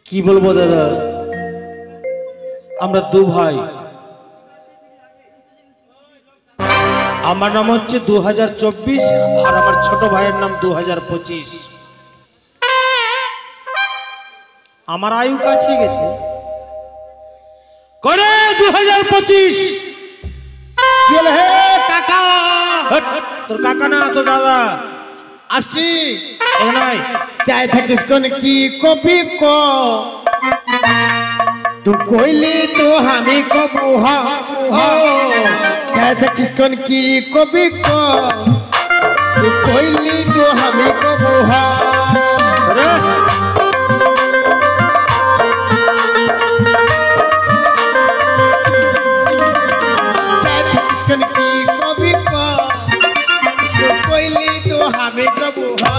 কি বলবো দাদা, আমরা দু ভাই। আমার নাম হচ্ছে 2024 আর আমার ছোট ভাইয়ের নাম 2025। আমার আয়ু কাছে গেছে করে 2025। হে কাকা, তোর কাকা না তো দাদা। আসি নাই চাই থাকিস কোন কি কবি কো তু কইলি তো আমি কবু হা চাই থাকিস কোন কি কবি কো তু কইলি তো আমি কবু হা চাই থাকিস কোন কি কবি কো তু কইলি তো আমি কবু হা।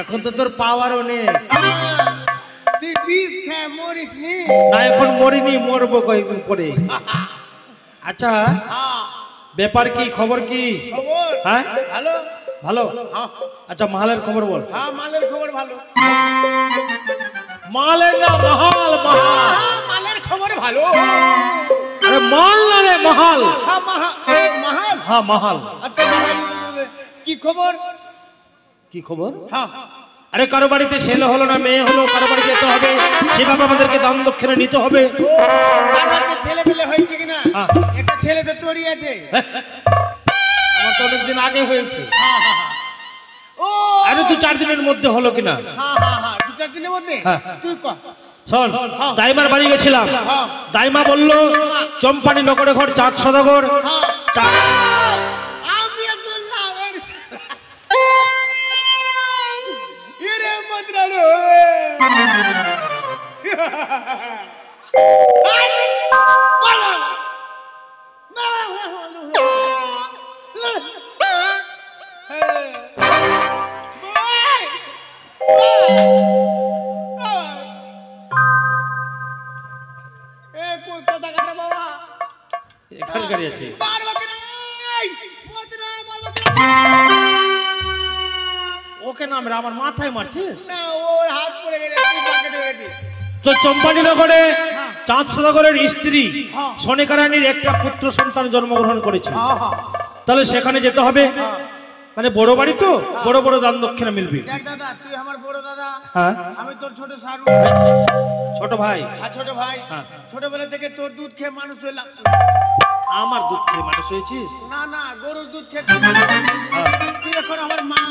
এখন তো তোর পাওয়ারও নেই। তুই বিষ খেয়ে মরিস নি? না এখন মরিনি, মরবো কয়েকদিন পরে। আচ্ছা ব্যাপার কি, খবর কি? খবর হ্যাঁ ভালো ভালো। হ্যাঁ আচ্ছা মালের খবর বল। হ্যাঁ মালের খবর ভালো। মালের না মহাল, মহাল। মালের খবর ভালো। আরে মাল না রে, মহাল। হ্যাঁ মহাল। হ্যাঁ মহাল। আচ্ছা কি খবর? কি খবর? হ্যাঁ আরে কারো বাড়িতে ছেলে হলো না মেয়ে হলো, কারো বাড়ি যেতে হবে, সেভাবে আমাদেরকে দান দক্ষিণা নিতে হবে। তার মধ্যে ছেলে পেলে হয়েছে কিনা? একটা ছেলে তো তোরই আছে। আমার তো অনেকদিন আগে হয়েছে। ও আরে 2-4 দিনের মধ্যে হলো কিনা? হ্যাঁ 2-4 দিনের মধ্যে। তুই কর শোন, দাইমার বাড়ি গেছিলাম। দাইমা বললো চম্পানি নগরে ঘর, চাঁদ সদাগর। আমি শুনলাম এরে মন্ত্রালো এখানকারই আছে। ওকে নাম রে, আমার মাথায় মারছিস? ওর হাত পড়ে গেছে, পকেটে গেছে। তো চম্পানি নগরে চাঁদ সদাগরের স্ত্রী সনিকা রানীর একটা পুত্র সন্তান জন্মগ্রহণ করেছে। তাহলে সেখানে যেতে হবে। মানে বড় বাড়ি তো, বড় বড় দান দক্ষিণা মিলবে। দেখ দাদা, তুই আমার বড় দাদা, হ্যাঁ আমি তোর ছোট সারু, ছোট ভাই। হ্যাঁ ছোট ভাই। ছোটবেলা থেকে তোর দুধ খেয়ে মানুষ হইলাম। আমার দুধ খেয়ে মানুষ হয়েছিস? না না, গরুর দুধ খেয়ে তুই এখন আমার মা,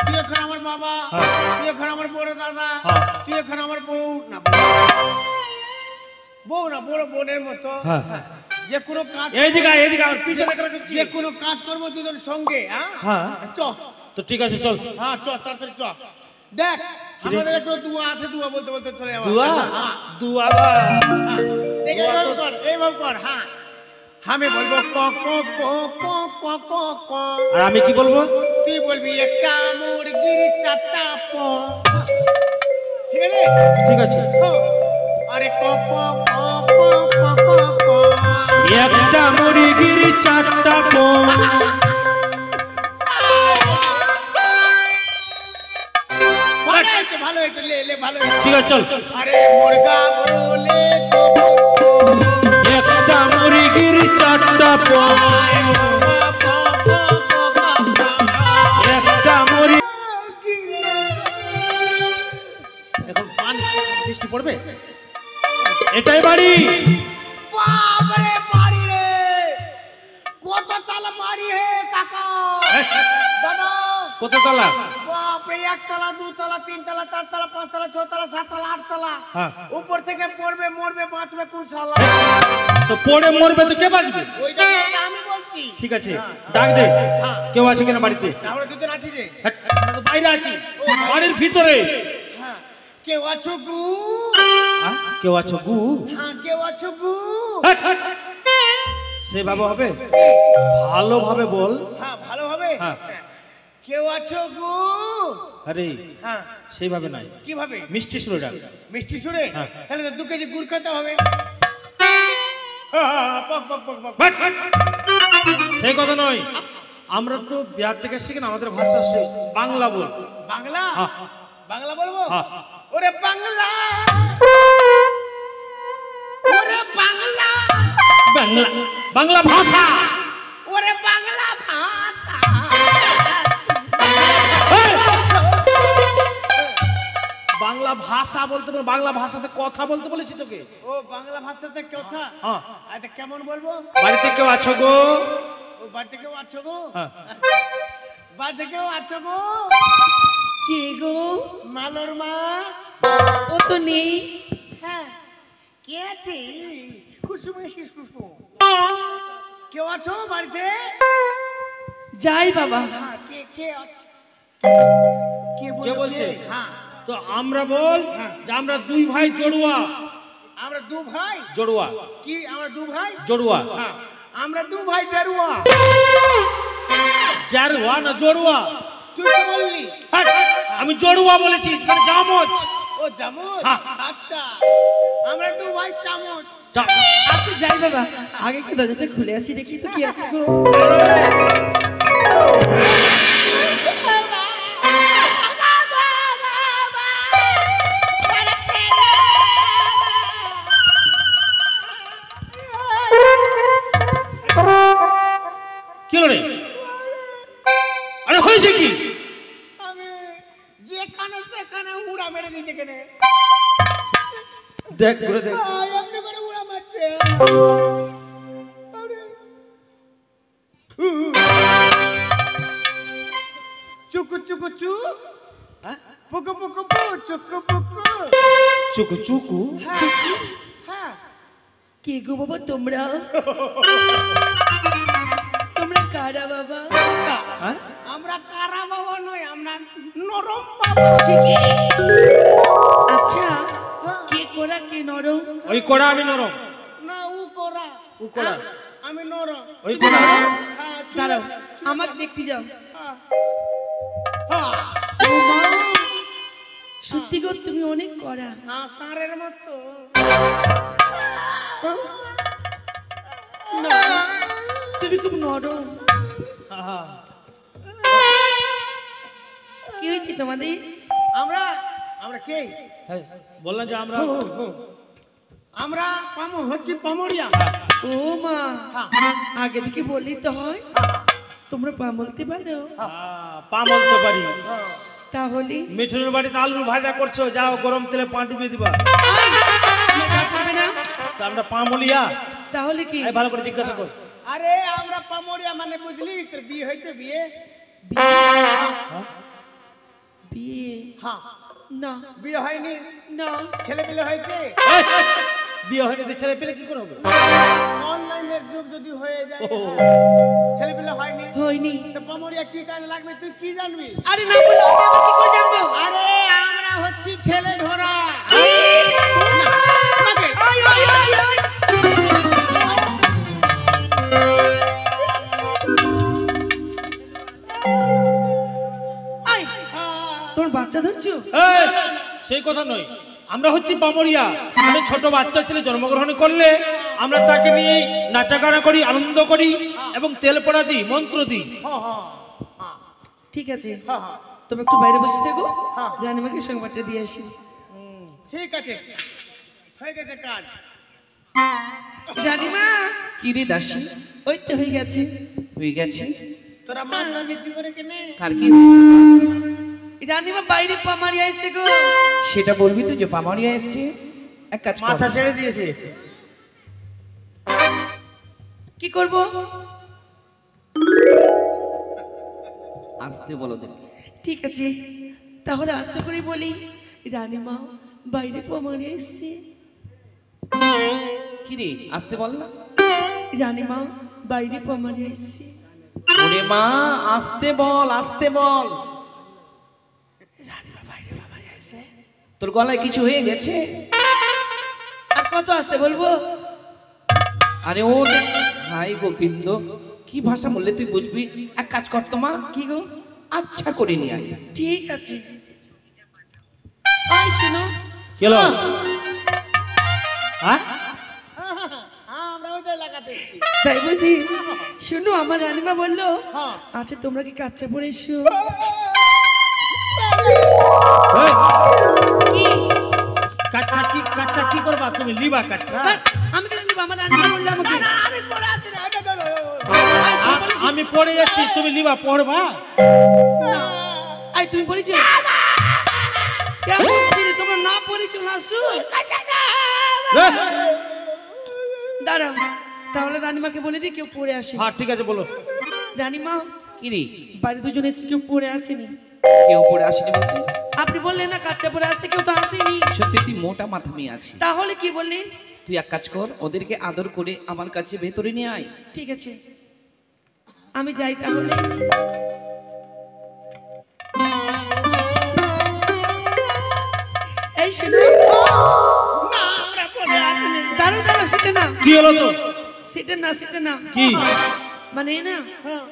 তুই এখন আমার বাবা, তুই এখন আমার বড় দাদা, তুই এখন আমার বউ না, বউ না, বড় বোনের মতো। যে কোনো কাজ, এইদিকে এইদিকে আমার পিছনে যে কোনো কাজ করবো দুজন সঙ্গে। হ্যাঁ চ তো ঠিক আছে চল। হ্যাঁ চ, তাড়াতাড়ি চ। দেখ আমাদের একটু দুয়া আছে, দুয়া বলতে বলতে চলে যাবো। দুয়া দুয়া এইভাবে কর। হ্যাঁ আমি বলবো ক ক ক ক ক ক ক, আর আমি কি বলবো? তুই বলবি একটা মুরগির 4টা প। ঠিক আছে ঠিক আছে। আরে ক ক ক ক ক ক ক, একটা মুরগির 4টা প। ভালো হয়েছে, লে ভালো হয়েছে। ঠিক আছে চল। আরে মুরগা বলে একটা মুরগির 4টা প, একটা মুরগি। এখন পানি বৃষ্টি পড়বে, এটাই বাড়ি। বাবারে বাড়ি রে, কত তালা বাড়ি হে কাকা দাদা? কত তলা? বাপরে 1 তলা 2 তলা 3 তলা 4 তলা 5 তলা 6 তলা 7 তলা 8 তলা। উপর থেকে পড়বে, মরবে, বাঁচবে কোন শালা? তো পড়ে মরবে তো কে বাঁচবে? ওইটা আমি বলছি। ঠিক আছে ডাক দে, কেউ আছে কিনা বাড়িতে? আমরা দুজন আছি রে। বাইরে আছি, বাড়ির ভিতরে। হ্যাঁ কেউ আছো গু? কেউ আছো গু? হ্যাঁ কেউ আছো গু? সেভাবে হবে, ভালোভাবে বল। হ্যাঁ ভালোভাবে। কেউ আছো গু? আরে হ্যাঁ সেইভাবে নাই, কিভাবে? মিষ্টি সুরে ডাক। মিষ্টি সুরে? তাহলে তো 2 কেজি গুড় খেতে হবে। পক পক পক পক। সেই কথা নয়, আমরা তো বিহার থেকে শিখি না, আমাদের ভাষা বাংলা বল। বাংলা? হ্যাঁ। বাংলা বলবো? হ্যাঁ। ওরে বাংলা, ওরে বাংলা, বাংলা বাংলা ভাষা। ওরে বাংলা ভাষা। বাংলা ভাষা বলতে বল, বাংলা ভাষাতে কথা বলতে বলেছি তোকে। ও বাংলা ভাষাতে কথা? হ্যাঁ। এটা কেমন বলবো? বাড়িতে কেউ আছো গো? ও বাড়িতে কেউ আছো গো? হ্যাঁ। বাড়িতে কেউ আছো গো? কে গো? মালর মা? ও তো নেই। হ্যাঁ, কে আছে? কুসুম এসিস কুসুম। কেউ আছো বাড়িতে? যাই বাবা। হ্যাঁ, কে কে আছে? কে কে বলছে? হ্যাঁ, তো আমরা বল যে আমরা দুই ভাই জড়ুয়া। আমরা দু ভাই জড়ুয়া। কি? আমরা দু ভাই জড়ুয়া। হ্যাঁ, আমরা দু ভাই জারুয়া। জারুয়া না জড়ুয়া? তুই তো বললি। হ্যাঁ, আমি জড়ুয়া বলেছি, মানে জামচ। ও চামচ? হ্যাঁ। আচ্ছা, আমরা দু ভাই চামচ। আচ্ছা যাই বাবা, আগে কি দরজাটা খুলে আসি দেখি তো কি আছে গো। কি হলো রে? আরে হয়েছে কি? আমি যেখানে সেখানে উড়া মেরে দিতে কেনে। দেখ ঘুরে দেখ। এমনি করে উড়া মারছে। চুকু চুকু চু, পুকু পুকু পু, চুকু পুকু। চুকু চুকু। হ্যাঁ, কে গো বাবা তোমরা? তোমরা কারা বাবা? হ্যাঁ? আমরা কারা বাবা নয়, আমরা নরম বাবা। সে কি? আচ্ছা, কে কোরা কে নরম? ওই কোড়া আমি নরম। না, উ কোরা, ও কোড়া আমি নরম। ওই কোড়া। হ্যাঁ, দাঁড়াও, আমার দেখতে যাও। হ্যাঁ। হ্যাঁ, ও মা, সত্যি গো তুমি অনেক করা। হ্যাঁ, ষাঁড়ের মতো। না, তুমি খুব নরম। কি হয়েছে তোমাদের? আমরা আমরা কে? হ্যাঁ, বললাম যে আমরা আমরা হচ্ছি পামরিয়া। ও মা, হ্যাঁ, আগে থেকে বললেই তো হয়। তোমরা পা বলতে পারো? পা বলতে পারি। তাহলে মিঠুনের বাড়িতে আলু ভাজা করছো, যাও গরম তেলে পা ডুবিয়ে দিবা। তোমরা পা করবে না? তা আমরা পা মলিয়া। তাহলে কি? এই ভালো করে জিজ্ঞাসা কর। আরে আমরা পামরিয়া মানে বুঝলি? তোর বিয়ে হয়েছে? বিয়ে? বিয়ে? হ্যাঁ, না বিয়ে হয়নি? না। ছেলে পেলে হয়েছে? এই, বিয়ে হয়নি তো ছেলে পেলে কি করে হবে? অনলাইনের যুগ যদি হয়ে যায়। ও, ছেলে পেলে হয়নি হয়নি। তো পামরিয়া কি কাজ লাগবে তুই কি জানবি? আরে না বলে আমি আবার কি করে জানবো? আরে আমরা হচ্ছি ছেলে ধরা। আয়, আয়, আয়, আয়। আয়, তোমার বাচ্চা ধরছো? এই, সেই কথা নয়, আমরা হচ্ছি পামরিয়া। মানে ছোট বাচ্চা ছেলে জন্মগ্রহণ করলে আমরা তাকে নিয়ে নাচাগানা করি, আনন্দ করি এবং তেল পড়া দিই, মন্ত্র দিই। ঠিক আছে, হ্যাঁ, হ্যাঁ, তুমি একটু বাইরে বসে থাকো, হ্যাঁ। রানীমাকে সংবাদটা দিয়ে আসি। ঠিক আছে, হয়ে গেছে কাজ। রানীমা, কি রে দাসী? ওই তো হয়ে গেছে। হয়ে গেছে? তোরা মাথা নিচু করে কেনে? কার কি হয়েছে? রানীমা বাইরে পামারি আইছে গো। সেটা বলবি তো যে পামারিয়া এসছে। এক কাজ কর, মাথা ছেড়ে দিয়েছে। কি করব? আসতে বলো দেখ। ঠিক আছে, তাহলে আস্তে করে বলি, রানীমা বাইরে পামারি আইছে। কি রে আসতে বল না। রানীমা বাইরে পামারি আইছে। ওরে মা আসতে বল, আসতে বল। রানীমা বাইরে পামারি আইছে। তোর গলায় কিছু হয়ে গেছে? আর কত আসতে বলবো? আরে ও ভাই গোবিন্দ, কি ভাষা বললে তুই বুঝবি? এক কাজ কর তো মা, কি গো? আচ্ছা করে নিয়ে আয়। ঠিক আছে। আই শোনো, কেলো? হ্যাঁ? হ্যাঁ, আমরা ওইটা লাগাতে এসেছি। তাই বুঝি? শুনো আমার রানীমা বললো হ্যাঁ। আচ্ছা তোমরা কি কাচ্চা পরে এসো এই, কি কাচ্চা কি করবা তুমি? লিবা কাচ্চা? বাট, আমি কেন নিব? আমার রানীমা বললো আমাকে আমি পড়ে আছি না, এটা ধরো। আমি পড়ে যাচ্ছি, তুমি লিবা পড়বা? আই তুমি পড়েছো কেমন করে তোমরা না পড়েছো হাসু দাঁড়াও তাহলে রানীমাকে বলে দিই কেউ পড়ে আসে। হ্যাঁ ঠিক আছে, বলো। রানীমা কি রে, বাড়ি দুজন এসে কেউ পড়ে আসেনি। কেউ পড়ে আসেনি বলতে? আপনি বললেন না কাচ্চা পরে আসতে, কেউ তো আসেনি। সত্যি তুই মোটা মাথা মেয়ে আছিস। তাহলে কি বললেন? তুই এক কাজ কর, ওদেরকে আদর করে আমার কাছে ভেতরে নিয়ে আয়। ঠিক আছে আমি যাই তাহলে। এই শোনো, দাঁড়াও দাঁড়াও, সেটা না কি হলো তো? সেটা না সেটা না কি? মানে না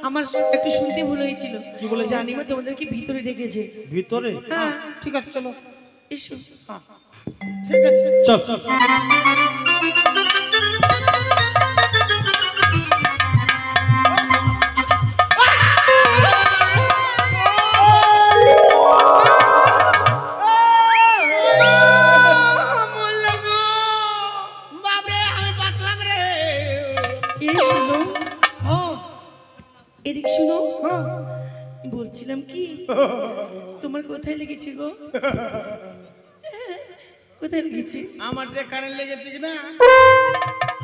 আমার একটু শুনতে ভুল হয়েছিল। কি বলে? রানীমা তোমাদেরকে ভিতরে ডেকেছে। ভিতরে? হ্যাঁ ঠিক আছে, চলো। এসো। ঠিক আছে। চল চল। বাপরে, আমি বাঁচলাম রে। এই শোনো, এদিক শুনো। বলছিলাম কি তোমার কোথায় লেগেছে গো? কোথায় লেগেছে? আমার যে কারেন্ট লেগেছে কি না,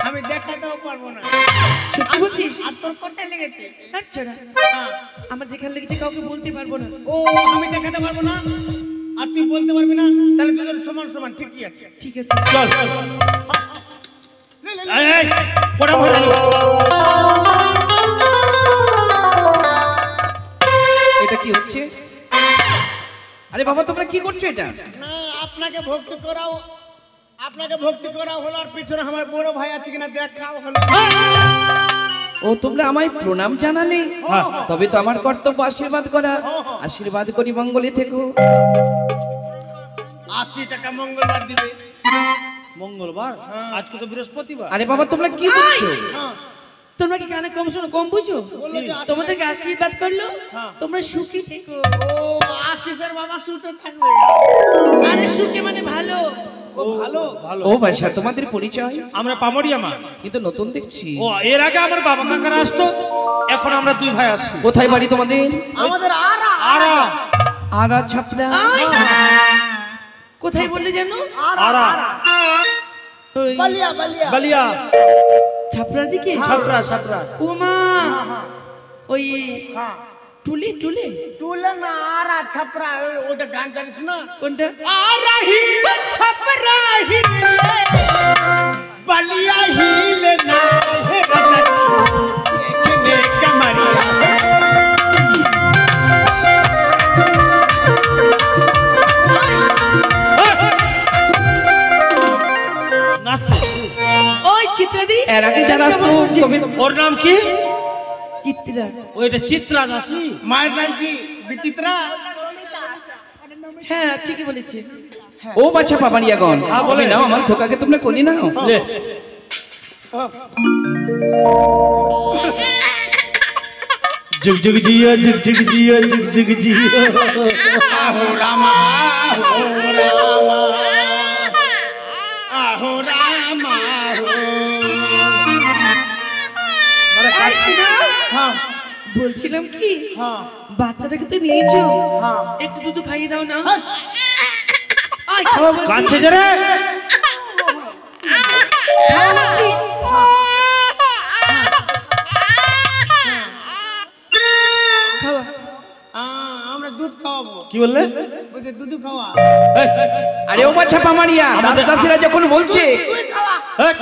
আমি দেখাতেও পারবো না। সত্যি বলছিস? আর তোর কোথায় লেগেছে? আচ্ছা না, হ্যাঁ। আমার যেখানে লেগেছে কাউকে বলতে পারবো না। ও, আমি দেখাতে পারবো না আর তুই বলতে পারবি না, তাহলে দুজন সমান সমান ঠিকই আছে। ঠিক আছে চল চল। লে, লে, লে। এই, এই, পড়া পড়া। এটা কি হচ্ছে? আরে বাবা তোমরা কি করছো এটা? না, আপনাকে ভক্তি করাও হলো, আর পিছনে আমার বড় ভাই আছে কিনা দেখাও হলো। ও তোমরা আমায় প্রণাম জানালে? হ্যাঁ। তবে তো আমার কর্তব্য আশীর্বাদ করা। আশীর্বাদ করি মঙ্গলে থেকো। 80 টাকা মঙ্গলবার দিবে। মঙ্গলবার? আজকে তো বৃহস্পতিবার। আরে বাবা তোমরা কি করছো? হ্যাঁ। তোমরা কি কানে কম শোনো, কম বুঝো? বললো যে আশীর্বাদ- তোমাদেরকে আশীর্বাদ করলো, হ্যাঁ। তোমরা সুখী থেকো। ও, আশিসের বাবা শুতে থাকবে। আরে সুখী মানে ভালো। ও ভালো। ভালো। ও ভাষা তোমাদের পরিচয় আমরা পামড়িয়া মা। কিন্তু নতুন দেখছি। ও, এর আগে আমার বাবা কাকারা আসতো, এখন আমরা দুই ভাই আসছি। কোথায় বাড়ি তোমাদের? আমাদের আরা আরা ছাপড়া। আয়! কোথায় বললে যেন? আরা ওই বালিয়া। বালিয়া ছাপড়ার দিকে? ছাপরা ছাপরা। উমা ওই হ্যাঁ। টুলে টুলে না, আরা ছাপরা, ওটা গান জানিস না? কোনটা? আরা হিলে ছাপরা হিলে, বালিয়া হিলে না, হে রাজা এখানে কামারিয়া। নাচতে। ওই চিত্রাদি। এর আগে যারা আসতো তবে ওর নাম কি? চিত্রা। ওইটা চিত্রা দাসী। মায়ের নাম কি? বিচিত্রা। হ্যাঁ ঠিকই বলেছে। ও বাচ্চা পাবানিয়াগণ, হ্যাঁ, বলে। বলে নাও আমার খোকাকে তোমরা কোনি নাও। লে। जुग जुग जियो जुग जुग जियो जुग जुग जियो। আহো রামা, আহো রামা, আহো রামা, মানে এই শোনো, হ্যাঁ বলছিলাম কি হ্যাঁ বাচ্চাটাকে তো নিয়েছো, হ্যাঁ। একটু দুধ খাইয়ে দাও না। হ্যাঁ। আয় খাওয়া বলছি, কাছে যে রে। খাওয়া বলছি। খাওয়া। আমরা দুধ খাওয়াবো। কি বললে? বলছে দুধ খাওয়া। এই, আরে ও বাচ্চা পামানিয়া, দাস দাসীরা যখন বলছে তুই খাওয়া। এই,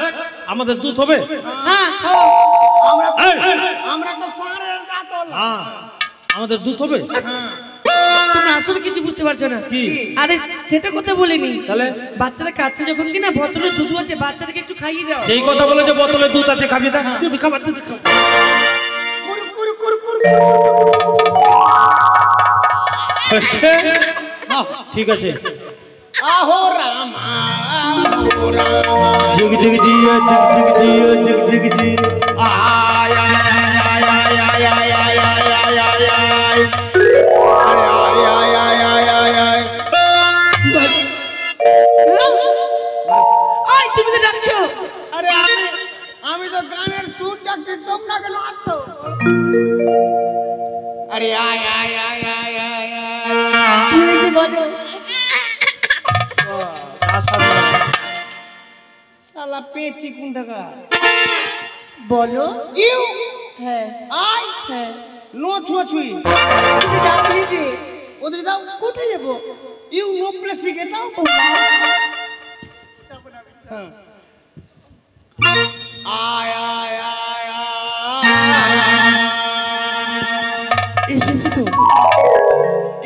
আমাদের দুধ হবে? হ্যাঁ খাওয়া। আমরা এই, এই, আমরা তো সারের জাত হলাম। হ্যাঁ, আমাদের দুধ হবে? হ্যাঁ। তুমি আসলে কিছু বুঝতে পারছো না। কি? আরে সেটা কথা বলিনি। তাহলে? বাচ্চারা কাচ্ছে যখন কিনা বোতলে দুধ আছে, বাচ্চাটাকে একটু খাইয়ে দাও। সেই কথা বলে যে বোতলে দুধ আছে, খাবি না? দুধ খাবার, দুধ খাবার। কুর কুর কুর কুর। হচ্ছে? ঠিক আছে। আহো রামা, আহো রামা, जुग जुग जियो जुग जुग जियो जुग जुग जियो। আয় আয় আয় কেন আসছো? আরে আয় আয় আয় আয় আয় আয়। কি হয়েছে বলো? শালা পেঁচি কোন টাকা? বলো। ইউ হ্যাঁ আয় হ্যাঁ। নো ছুঁয়াছুঁই। তুমি ডাকলি যে, ওদিকে যাও। কোথায় যাবো? ইউ নো প্লেস শিখে যাও। হ্যাঁ। আয় আয় আয় আয়। এসেছি তো,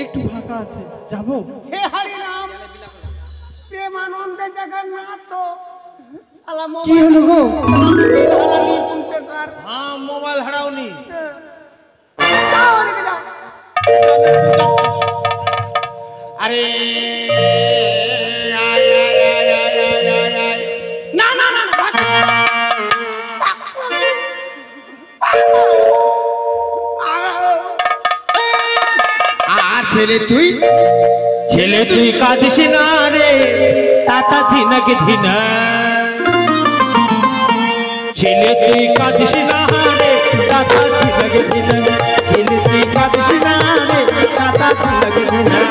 একটু ফাঁকা আছে, যাবো? হে হরি নাম প্রেমানন্দের জায়গা না তো। শালা কি হলো গো? হারালি কোন টাকার? হ্যাঁ মোবাইল হারাওনি। যাও ওদিকে যাও। আরে আয় আয় আয় আয় আয় আয় আয়। না না না না, ভাগ। আর ছেলে তুই ছেলে তুই কাঁদিস না রে টাটা ধিনাকে ধিনা। ছেলে তুই কাঁদিস না রে টাটা ধিনাকে ধিনা। ছেলে তুই কাঁদিস না রে টাটা ধিনাকে ধিনা।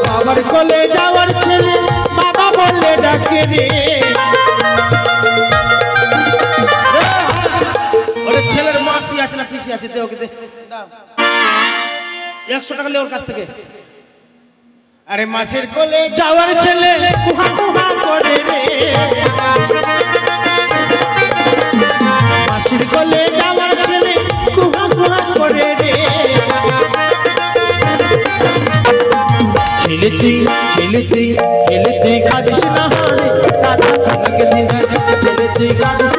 বাবার কোলে যাওয়ার ছেলে বাবা বললে ডাকে রে। ওরে ছেলের মাসি আছে না পিসি আছে, দে ওকে দে। 100 টাকা লে ওর কাছ থেকে। আরে মাসের কোলে যাওয়ার ছেলে কুহা কুহা করে রে। মাসির কোলে যাওয়ার ছেলে কুহা কুহা করে রে। ছেলে তুই ছেলে তুই ছেলে তুই কাঁদিস না রে দাদা ধিনাকে ধিনা। ছেলে তুই কাঁদিস